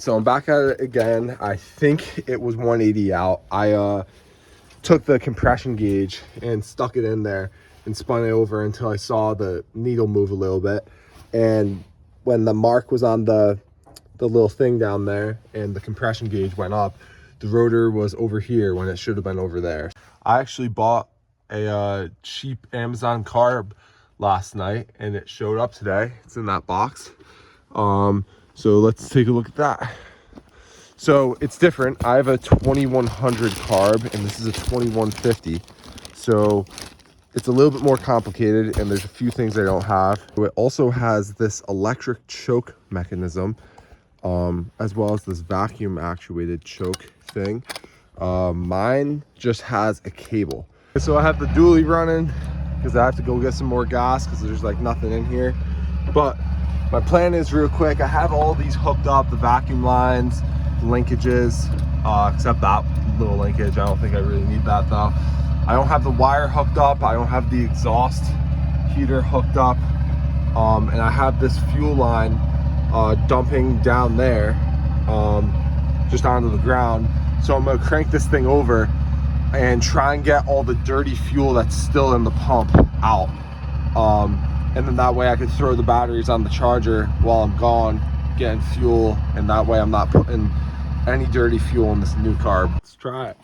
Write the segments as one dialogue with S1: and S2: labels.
S1: so I'm back at it again. I think it was 180 out. I took the compression gauge and stuck it in there and spun it over until I saw the needle move a little bit. And when the mark was on the little thing down there and the compression gauge went up, the rotor was over here when it should have been over there. I actually bought a cheap Amazon carb last night and it showed up today. It's in that box. So let's take a look at that. So it's different. I have a 2100 carb and this is a 2150. So it's a little bit more complicated and there's a few things I don't have. It also has this electric choke mechanism, as well as this vacuum actuated choke thing. Mine just has a cable. So I have the dually running because I have to go get some more gas because there's like nothing in here. But my plan is real quick. I have all these hooked up, the vacuum lines, linkages, except that little linkage. I don't think I really need that though. I don't have the wire hooked up. I don't have the exhaust heater hooked up. And I have this fuel line dumping down there, just onto the ground. So I'm gonna crank this thing over and try and get all the dirty fuel that's still in the pump out. And then that way I could throw the batteries on the charger while I'm gone getting fuel, and that way I'm not putting any dirty fuel in this new carb. Let's try it.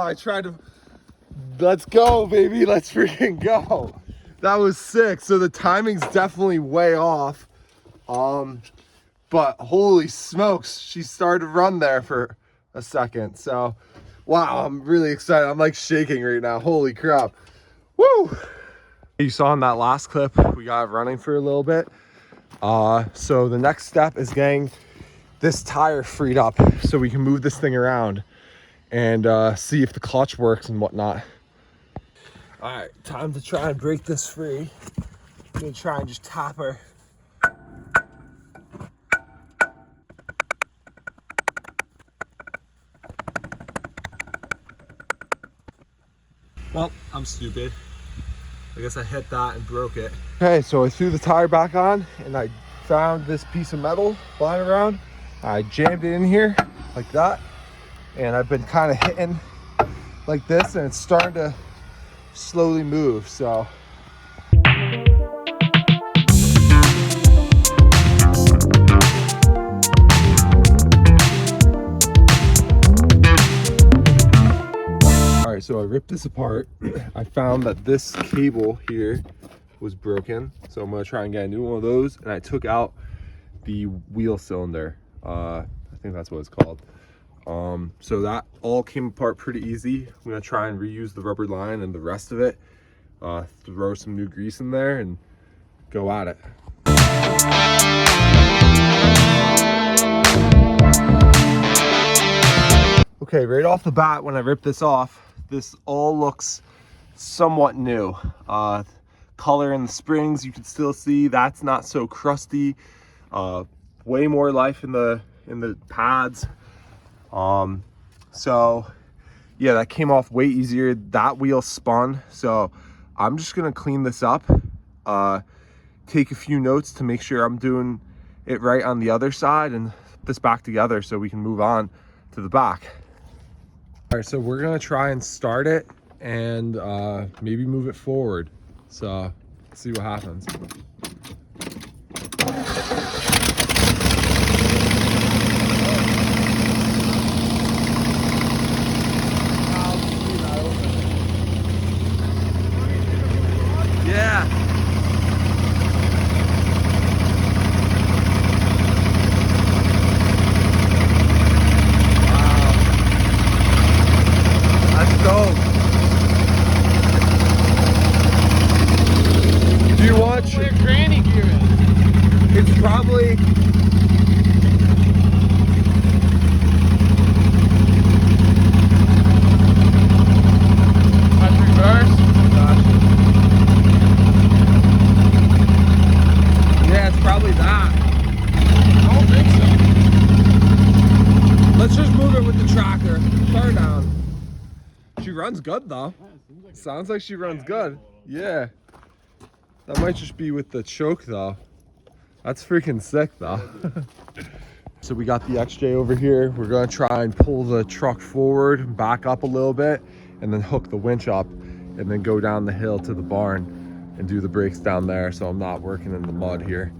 S1: I tried to, let's go baby, let's freaking go. That was sick. So the timing's definitely way off, but holy smokes, she started to run there for a second. So wow, I'm really excited. I'm like shaking right now. Holy crap. Woo. You saw in that last clip we got it running for a little bit. So the next step is getting this tire freed up so we can move this thing around and see if the clutch works and whatnot. All right, time to try and break this free. I'm gonna try and just tap her. Well, I'm stupid. I guess I hit that and broke it. Okay, so I threw the tire back on and I found this piece of metal lying around. I jammed it in here like that. And I've been kind of hitting like this and it's starting to slowly move, so. All right, so I ripped this apart. I found that this cable here was broken. So I'm gonna try and get a new one of those. And I took out the wheel cylinder. I think that's what it's called. So that all came apart pretty easy. I'm gonna try and reuse the rubber line and the rest of it, throw some new grease in there and go at it. Okay, right off the bat, when I rip this off, this all looks somewhat new. Color in the springs, you can still see that's not so crusty. Way more life in the pads. So yeah, that came off way easier. That wheel spun, so I'm just gonna clean this up, take a few notes to make sure I'm doing it right on the other side and put this back together so we can move on to the back. All right, so we're gonna try and start it and maybe move it forward. So let's see what happens. Yeah. Do you watch where granny gear is? It's probably runs good though. Sounds like she runs good. Yeah. That might just be with the choke though. That's freaking sick though. So we got the XJ over here. We're gonna try and pull the truck forward, back up a little bit, and then hook the winch up, and then go down the hill to the barn and do the brakes down there so I'm not working in the mud here.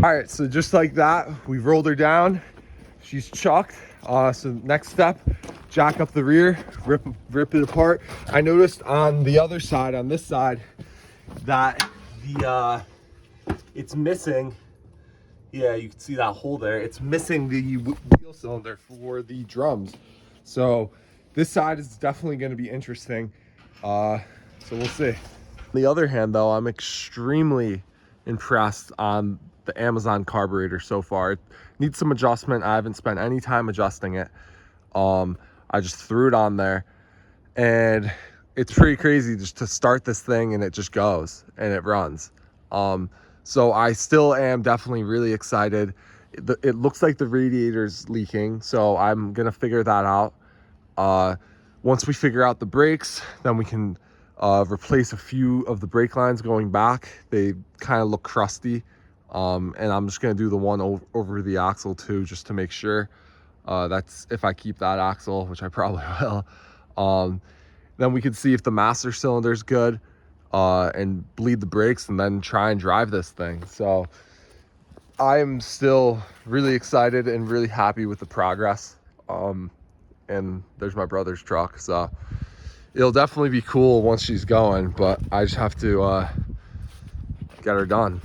S1: All right, so just like that, we've rolled her down. She's chucked. So next step, jack up the rear, rip it apart. I noticed on the other side, on this side, that the it's missing. Yeah, you can see that hole there. It's missing the wheel cylinder for the drums. So this side is definitely going to be interesting. So we'll see. On the other hand, though, I'm extremely impressed on the Amazon carburetor so far. It needs some adjustment. I haven't spent any time adjusting it. I just threw it on there, and it's pretty crazy just to start this thing and it just goes and it runs. So I still am definitely really excited. It looks like the radiator's leaking, so I'm gonna figure that out. Once we figure out the brakes, then we can replace a few of the brake lines going back. They kind of look crusty. And I'm just gonna do the one over the axle too, just to make sure. That's if I keep that axle, which I probably will. Then we can see if the master cylinder is good, and bleed the brakes, and then try and drive this thing. So I am still really excited and really happy with the progress. And there's my brother's truck, so it'll definitely be cool once she's going, but I just have to get her done.